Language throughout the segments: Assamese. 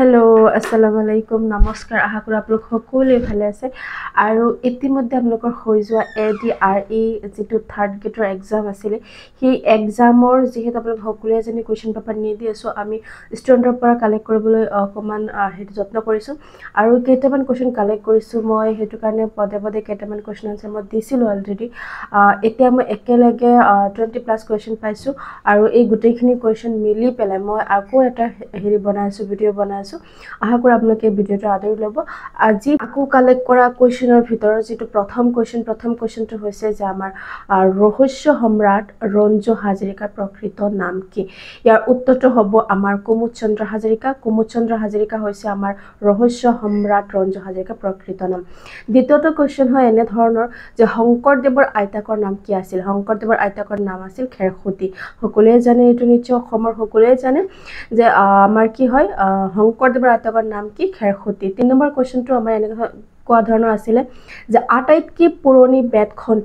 हेलो अस्सलाम वालेकुम नमस्कार आशा करो आप लोग সকলে ভালে আছে আৰু ইতিমধ্যে আপোনালোকৰ হৈ যোৱা ADRE যেটো থাৰ্ড গ্ৰেডৰ এক্সাম আছিল সেই এক্সামৰ যেহেতু আপোনালোক সকলোৱে জানি কোৱেশ্চন পেপাৰ নিদি আছো আমি ষ্টুডেন্টৰ পৰা কালেক্ট কৰিবলৈ অকমান হেতু যত্ন কৰিছো আৰু কেইটামান কোৱেশ্চন কালেক্ট কৰিছো মই হেতু কাৰণে পদে পদে কেইটামান কোৱেশ্চন আনসাৰ মই দিছিলো অলৰেডি এতিয়া মই একেলগে 20 প্লাস কোৱেশ্চন পাইছো আৰু এই গুটেইখিনি কোৱেশ্চন মিলি পেলাই মই আকৌ এটা হেৰি বনাইছো ভিডিও বনাইছো আশা কৰো আপোনালোকে ভিডিওটো আদৰি ল'ব আজি আকৌ কালেক্ট কৰা কোৱেশ্চনৰ ভিতৰত যেটো প্ৰথম কোৱেশ্চনটো হৈছে যে আমাৰ ৰহস্য সম্ৰাট ৰঞ্জু হাজৰিকাৰ প্ৰকৃত নাম কি ইয়াৰ উত্তৰটো হ'ব আমাৰ কুমুদ চন্দ্ৰ হাজৰিকা হৈছে আমাৰ ৰহস্য সম্ৰাট ৰঞ্জু হাজৰিকাৰ প্ৰকৃত নাম দ্বিতীয়টো কোৱেশ্চন হয় এনে ধৰণৰ যে শংকৰদেৱৰ আইতাকৰ নাম কি আছিল শংকৰদেৱৰ আইতাকৰ নাম আছিল খেৰখুতি সকলোৱে জানে এটো নিশ্চয় অসমৰ সকলোৱে জানে যে আমাৰ কি হয় শংকৰদেৱৰ আইতাকৰ নাম কি খেৰখুতি 3 নম্বৰ কোৱেশ্চনটো আমাৰ এনে কোৱা ধৰণৰ আছিল যে আটাইতকৈ পুৰণি বেদখন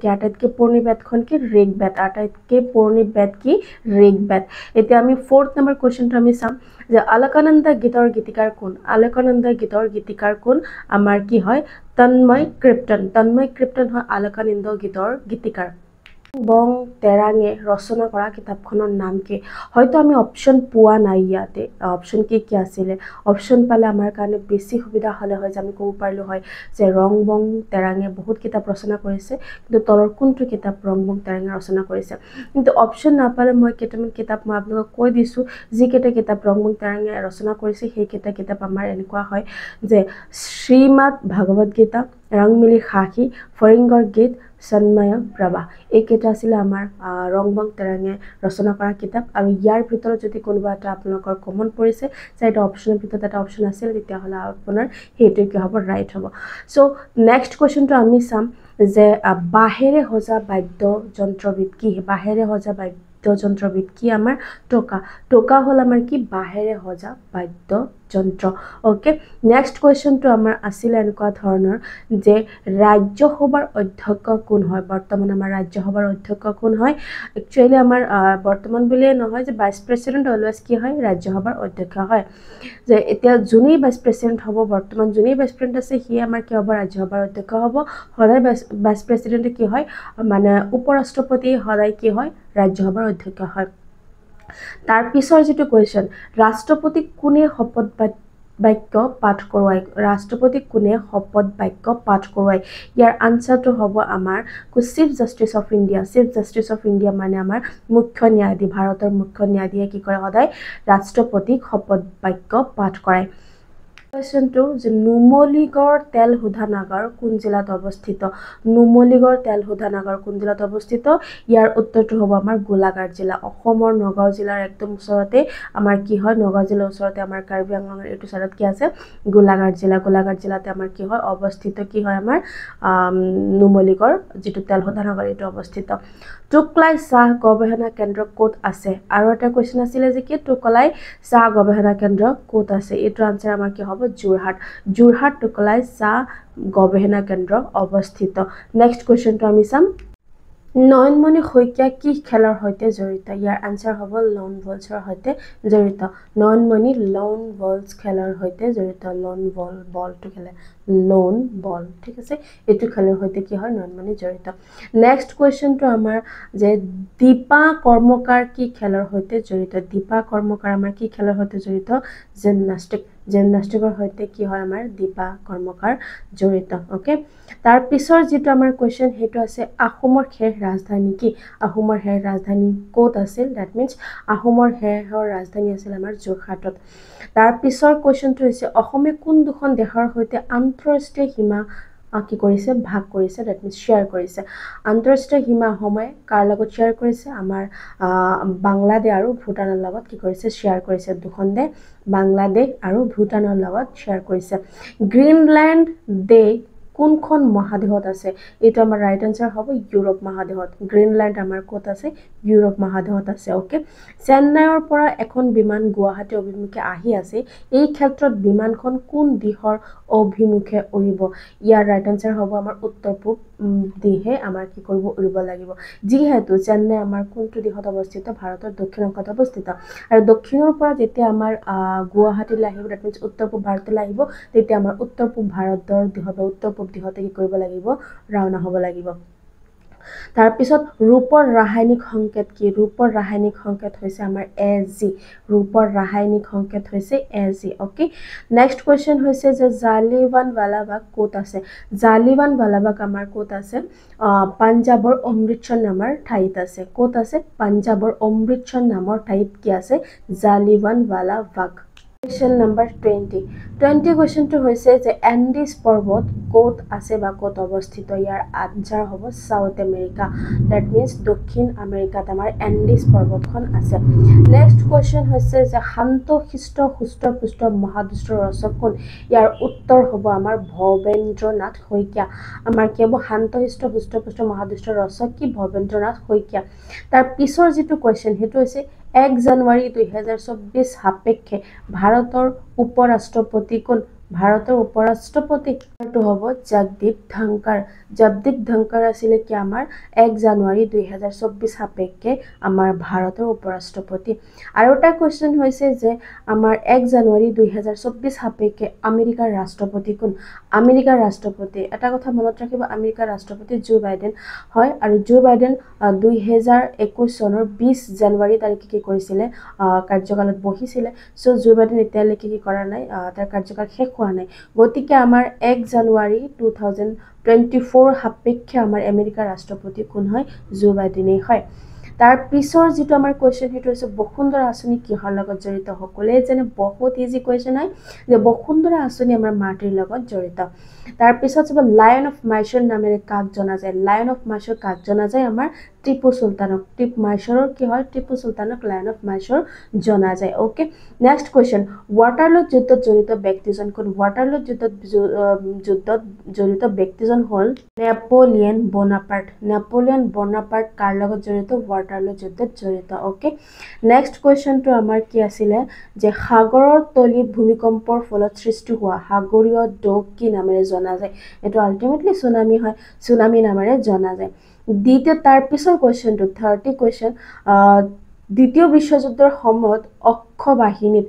কি ঋগবেদ আটাইতকৈ পুৰণি বেদ কি ঋগবেদ এতিয়া আমি 4th নম্বৰ কোৱেশ্চনটো আমি চাম যে অলকানন্দা গীতৰ গীতিকাৰ কোন আমাৰ কি হয় তন্ময় কৃপ্তন হয় অলকানন্দা গীতৰ গীতিকাৰ বং তেৰাঙে ৰচনা কৰা কিতাপখনৰ নাম কি হয়তো আমি অপচন পোৱা নাই ইয়াতে অপচন কি আছিল অপচন পালে আমাৰ কাৰণে বেছি সুবিধা হলে হয় যে আমি ক'ব পাৰিলো হয় যে ৰং বং তেৰাঙে বহুত কিতাপ ৰচনা কৰিছে কিন্তু তলৰ কোনটো কিতাপ ৰং বং তেৰাঙে ৰচনা কৰিছে কিন্তু অপচন নাপালে মই কেইটামান কিতাপ মই আপোনালোকক কৈ দিছো যি কেইটা কিতাপ ৰং বং তেৰাঙে ৰচনা কৰিছে সেই কেইটা কিতাপ আমাৰ এনেকুৱা হয় যে শ্ৰীমদ ভাগৱত গীতা ৰংমিলি খাখি ফৰিংগৰ গীত সন্ময় প্ৰভা এই কেইটা আছিল আমাৰ ৰংবং তেৰাঙে ৰচনা কৰা কিতাপ আৰু ইয়াৰ ভিতৰত যদি কোনোবা এটা আপোনালোকৰ কমন পৰিছে চাইটো অপচনৰ ভিতৰত এটা অপচন আছিল তেতিয়া হলা আপোনাৰ হেতু কি হ'ব ৰাইট হ'ব সো নেক্সট কোৱেশ্চনটো আমি চাম যে বাহেৰে হজা বাদ্য যন্ত্ৰবিদ কি আমাৰ টোকা হল আমাৰ কি বাহেৰে হজা বাদ্য যন্ত্ৰ ওকে নেক্সট কোৱেশ্চনটো আমাৰ আছিল এনেকুৱা ধৰণৰ যে ৰাজ্যসভাৰ অধ্যক্ষ কোন হয় বৰ্তমান আমাৰ ৰাজ্যসভাৰ অধ্যক্ষ কোন হয় একচুয়ালি আমাৰ বৰ্তমান বুলিয়ে নহয় যে ভাইস প্ৰেসিডেন্ট অলৱেজ কি হয় ৰাজ্যসভাৰ অধ্যক্ষ হয় যে এতিয়া জুনি ভাইস প্ৰেসিডেন্ট হ'ব বৰ্তমান জুনি ভাইস প্ৰেসিডেন্ট আছে হি আমাৰ কি হ'ব ৰাজ্যসভাৰ অধ্যক্ষ হ'ব সদায় ভাইস প্ৰেসিডেন্ট কি হয় মানে উপৰাষ্ট্ৰপতি সদায় কি হয় ৰাজ্যসভাৰ অধ্যক্ষ হয় তাৰ পিছৰ যেটো কোৱেশ্চন ৰাষ্ট্ৰপতিক কোনে শপত বাক্য পাঠ কৰোৱাই ইয়াৰ আনসাৰটো হ'ব আমাৰ চিফ জাস্টিস অফ ইন্ডিয়া মানে আমাৰ মুখ্য ন্যায়াধীশ ভাৰতৰ মুখ্য ন্যায়াধীশে কি কৰে সদায় ৰাষ্ট্ৰপতিক শপত বাক্য পাঠ কৰায় কোৱেশ্চনটো যে নুমলীগড় তেল শোধনাগাৰ কোন জিলাত অৱস্থিত ইয়াৰ উত্তৰটো হ'ব আমাৰ গোলাঘাট জিলা অসমৰ নগাঁও জিলাৰ একদম ওচৰতে আমাৰ কি হয় নগাঁও জিলাৰ ওচৰতে আমাৰ কাৰ্বি আংলঙৰ এটো সাইডত কি আছে গোলাঘাট জিলাতে আমাৰ কি হয় অৱস্থিত কি হয় আমাৰ নুমলীগড় যেটো তেল শোধনাগাৰ এটো অৱস্থিত টুকলাই চাহ গৱেষণা কেন্দ্ৰ ক'ত আছে আৰু এটা কোৱেশ্চন আছিল যে কি টুকলাই চাহ গৱেষণা কেন্দ্ৰ ক'ত আছে এটো আনসাৰ আমাৰ কি হ'ব যোৰহাট টুকলাই চাহ গৱেষণা কেন্দ্ৰ অৱস্থিত নেক্সট কোৱেশ্চনটো আমি চাম নয়নমণি শইকীয়া কি খেলৰ সৈতে জড়িত ইয়াৰ আনসাৰ হ'ব লন ভলছৰ সৈতে জড়িত নয়নমণি লন ভলছ খেলৰ সৈতে জড়িত লন বলটো খেলে লন বল ঠিক আছে এটো খেলৰ সৈতে কি হয় নয়নমণি জড়িত নেক্সট কোৱেশ্চনটো আমাৰ যে দীপা কৰ্মকাৰ কি খেলৰ সৈতে জড়িত আমাৰ কি খেলৰ সৈতে জড়িত জিমনাস্টিকৰ সৈতে কি হয় আমাৰ দীপা কৰ্মকাৰ জড়িত ওকে তাৰ পিছৰ যেটো আমাৰ কোৱেশ্চন হেতু আছে আহোমৰ শেষ ৰাজধানী কি আহোমৰ শেষ ৰাজধানী ক'ত আছিল দ্যাট মিন্স আহোমৰ শেষৰ ৰাজধানী আছিল আমাৰ যোৰহাটত তাৰ পিছৰ কোৱেশ্চনটো হৈছে অসমে কোন দুখন দেশৰ সৈতে আন্তঃৰাষ্ট্ৰীয় সীমা কি কৰিছে ভাগ কৰিছে দ্যাট মিন্স শেয়াৰ কৰিছে আন্তঃৰাষ্ট্ৰীয় সীমা সময় কাৰ লগত শেয়াৰ কৰিছে আমাৰ বাংলাদেশ আৰু ভুটানৰ লগত কি কৰিছে শেয়াৰ কৰিছে দুখন দেশ বাংলাদেশ আৰু ভুটানৰ লগত শেয়াৰ কৰিছে গ্ৰীনল্যান্ড দেশ কোনখন মহাদেশত আছে এটো আমাৰ ৰাইট আনসাৰ হ'ব ইউৰোপ মহাদেশত গ্ৰীনল্যান্ড আমাৰ ক'ত আছে ইউৰোপ মহাদেশত আছে ওকে চেন্নাইৰ পৰা এখন বিমান গুৱাহাটী অভিমুখে আহি আছে এই ক্ষেত্ৰত বিমানখন কোন দিশৰ অভিমুখে উৰিব ইয়াৰ ৰাইট আনসাৰ হ'ব আমাৰ উত্তৰ পূব দিহে আমাৰ কি কৰিব উৰিব লাগিব যিহেতু চেন্নাই আমাৰ কোনটো দিশত অৱস্থিত ভাৰতৰ দক্ষিণ অংশত অৱস্থিত আৰু দক্ষিণৰ পৰা যেতিয়া আমাৰ গুৱাহাটীলৈ আহিব দ্যাট মিন্স উত্তৰ পূব ভাৰতলৈ আহিব তেতিয়া আমাৰ উত্তৰ পূব ভাৰতৰ দিশত উত্তৰ পূব দিশতে কি কৰিব লাগিব ৰাওনা হ'ব লাগিব তাৰ পিছত ৰূপৰ ৰাসায়নিক সংকেত কি ৰূপৰ ৰাসায়নিক সংকেত হৈছে আমাৰ Ag ৰূপৰ ৰাসায়নিক সংকেত হৈছে Ag ওকে নেক্সট কোৱেশ্চন হৈছে যে জালিয়ানৱালাবাগ ক'ত আছে জালিয়ানৱালাবাগ আমাৰ ক'ত আছে পাঞ্জাবৰ অমৃতসৰ নামৰ ঠাইত আছে ক'ত আছে পাঞ্জাবৰ অমৃতসৰ নামৰ ঠাইত কি আছে জালিয়ানৱালাবাগ Question number 20 questionটো হৈছে যে এন্ডিজ পৰ্বত ক'ত আছে বা ক'ত অৱস্থিত ইয়াৰ আনসাৰ হ'ব সাউথ আমেৰিকা দ্যাট মিন্স দক্ষিণ আমেৰিকাত আমাৰ এন্ডিজ পৰ্বতখন আছে নেক্সট কোৱেশ্চন হৈছে যে শান্তশিষ্ট হুষ্টপুষ্ট মহাদুষ্টৰ ৰচক কোন ইয়াৰ উত্তৰ হ'ব আমাৰ ভৱেন্দ্ৰনাথ শইকীয়া আমাৰ কি হ'ব শান্তশিষ্ট হুষ্টপুষ্ট মহাদুষ্টৰ ৰচক কি ভৱেন্দ্ৰনাথ শইকীয়া তাৰ পিছৰ যেটো কোৱেশ্চন হেতু হৈছে 1 জানুৱাৰী 2024 সাপেক্ষে ভাৰতৰ উপৰাষ্ট্ৰপতি কোন ভাৰতৰ উপৰাষ্ট্ৰপতিটো হ'ব জগদীপ ধনকাৰ আছিলে কি আমাৰ 1 জানুৱাৰী 2024 সাপেক্ষে আমাৰ ভাৰতৰ উপৰাষ্ট্ৰপতি আৰু এটা কোৱেশ্চন হৈছে যে আমাৰ 1 জানুৱাৰী 2024 সাপেক্ষে আমেৰিকাৰ ৰাষ্ট্ৰপতি কোন আমেৰিকাৰ ৰাষ্ট্ৰপতি এটা কথা মনত ৰাখিব আমেৰিকাৰ ৰাষ্ট্ৰপতি জো বাইডেন হয় আৰু জো বাইডেন 2021 চনৰ 20 জানুৱাৰী তাৰিখে কি কৰিছিলে কাৰ্যকালত বহিছিলে সো জো বাইডেন এতিয়ালৈকে কি কৰা নাই তাৰ কাৰ্যকাল শেষ হোৱা নাই গতিকে আমাৰ 1 জানুৱাৰী 2024 সাপেক্ষে আমাৰ আমেৰিকাৰ ৰাষ্ট্ৰপতি কোন হয় জো বাইডেনেই হয় তাৰ পিছৰ যেটো আমাৰ কোৱেশ্চন হেতু হৈছে বসুন্ধৰা আঁচনি কিহৰ লগত জড়িত সকলে যেনে বহুত ইজি কোৱেশ্চন হয় যে বসুন্ধৰা আঁচনি আমাৰ মাটিৰ লগত জড়িত তাৰ পিছত যে লায়ন অফ মাইশৰ নামেৰে কাক জনা যায় লায়ন অফ মাইশৰ কাক জনা যায় আমাৰ টিপু সুলতানক মাইশৰৰ কি হয় টিপু সুলতানক লায়ন অফ মাইশৰ জনা যায় ওকে নেক্সট কোৱেশ্চন ওয়াটাৰলু যুদ্ধত জড়িত ব্যক্তিজন কোন ওয়াটাৰলু যুদ্ধত জড়িত ব্যক্তিজন হল নেপোলিয়ন বোনাপাৰ্ট কাৰ লগত জড়িত ওয়াটাৰলু যুদ্ধত জড়িত ওকে নেক্সট কোৱেশ্চনটো আমাৰ কি আছিল যে সাগৰৰ তলিত ভূমিকম্পৰ ফলত সৃষ্টি হোৱা সাগৰীয় ঢৌ কি নামেৰে জনা যায় এটো আলটিমেটলি সুনামি হয় সুনামি নামেৰে জনা যায় দ্বিতীয় তাৰ পিছৰ কোৱেশ্চনটো 30 কোৱেশ্চন দ্বিতীয় বিশ্বযুদ্ধৰ সময়ত অক্ষ বাহিনীত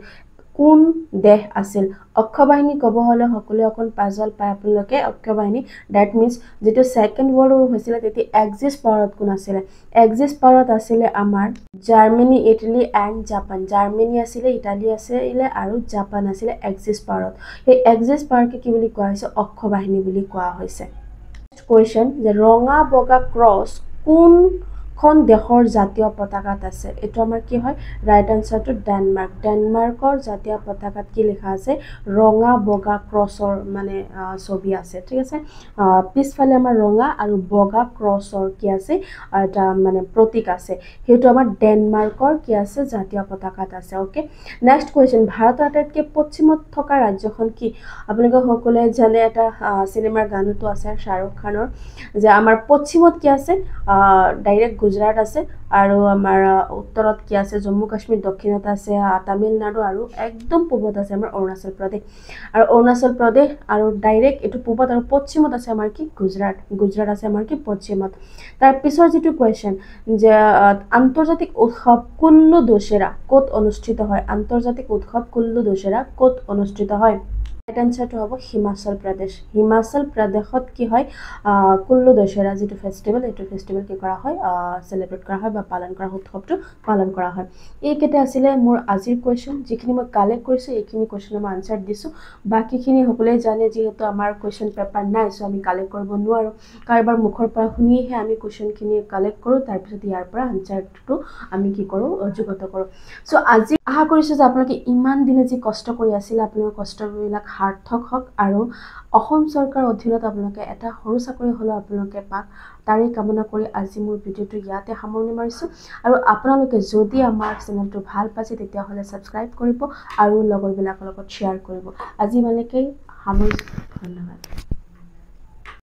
কোন দেশ আছিল অক্ষ বাহিনী কব হলে সকলে অকন পাজল পায় আপোনালোকে অক্ষ বাহিনী দ্যাট মিন্স যেটো সেকেন্ড ওয়ার্ল্ড ওয়ার হৈছিল তেতি এক্সিস পাৱাৰত কোন আছিল এক্সিস পাৱাৰত আছিল আমাৰ Germany Italy and Japan Germany আছিল ইটালী আছিল আৰু জাপান আছিল এক্সিস পাৱাৰত এই এক্সিস পাৱাৰকে কি বুলি কোৱা হৈছে অক্ষ বাহিনী বুলি কোৱা হৈছে কোৱেশ্চন যে ৰঙা বগা ক্ৰস কোন দেশৰ জাতীয় পতাকাত আছে এটো আমাৰ কি হয় ৰাইট আনসাৰটো ডেনমাৰ্কৰ জাতীয় পতাকাত কি লেখা আছে ৰঙা বগা ক্ৰসৰ মানে ছবি আছে ঠিক আছে পিছফালে আমাৰ ৰঙা আৰু বগা ক্ৰসৰ কি আছে এটা মানে প্ৰতীক আছে হেতু আমাৰ ডেনমাৰ্কৰ কি আছে জাতীয় পতাকাত আছে ওকে নেক্সট কোৱেশ্চন ভাৰতৰ আটাইতকৈ পশ্চিমত থকা ৰাজ্যখন কি আপোনালোকে সকলে জানে এটা সিনেমাৰ গানটো আছে শাহৰুখ খানৰ যে আমাৰ পশ্চিমত কি আছে ডাইৰেক্ট গুজৰাট আছে আৰু আমাৰ উত্তৰত কি আছে জম্মু কাশ্মীৰ দক্ষিণত আছে তামিলনাডু আৰু একদম পূবত আছে আমাৰ অৰুণাচল প্ৰদেশ আৰু ডাইৰেক্ট এটো পূবত আৰু পশ্চিমত আছে আমাৰ কি গুজৰাট আছে আমাৰ কি পশ্চিমত তাৰ পিছৰ যেটো কোৱেশ্চন যে আন্তৰ্জাতিক উৎসৱ কুল্লু দশেৰা ক'ত অনুষ্ঠিত হয় আন্তৰ্জাতিক উৎসৱ কুল্লু দশেৰা ক'ত অনুষ্ঠিত হয় ৰাইট আনসাৰটো হ'ব হিমাচল প্ৰদেশত কি হয় কুল্লু দশেৰা যেটো ফেষ্টিভেল এটো ফেষ্টিভেল কি কৰা হয় সেলিব্ৰেট কৰা হয় বা পালন কৰা উৎসৱটো পালন কৰা হয় এই কেতে আছিল মোৰ আজিৰ কোৱেশ্চন যিখিনি মই কালেক্ট কৰিছো এইখিনি কোৱেশ্চনৰ মই আনসাৰ দিছো বাকিখিনি সকলে জানে যেহেতু আমাৰ কোৱেশ্চন পেপাৰ নাই সো আমি কালেক্ট কৰিব নোৱাৰো কাৰবাৰ মুখৰ পৰা শুনিহে আমি কোৱেশ্চনখিনি কালেক্ট কৰো তাৰ পিছত ইয়াৰ পৰা আনসাৰটো আমি কি কৰো যোগত কৰো সো আজি আশা কৰিছো যে আপোনালোকে ইমান দিনে যি কষ্ট কৰি আছিল আপোনালোকৰ কষ্টবিলাক সাৰ্থক হওক আৰু অসম চৰকাৰ অধীনত আপোনালোকে এটা সৰু চাকৰি হলো আপোনালোকে পাক তাৰে কামনা কৰি আজি মোৰ ভিডিওটো ইয়াতে সামৰণি মাৰিছো আৰু আপোনালোকে যদি আমাৰ চেনেলটো ভাল পাইছে তেতিয়া হলে সাবস্ক্ৰাইব কৰিব আৰু লগৰবিলাকৰ লগত শেয়াৰ কৰিব আজি মানেকৈ সামৰিছো ধন্যবাদ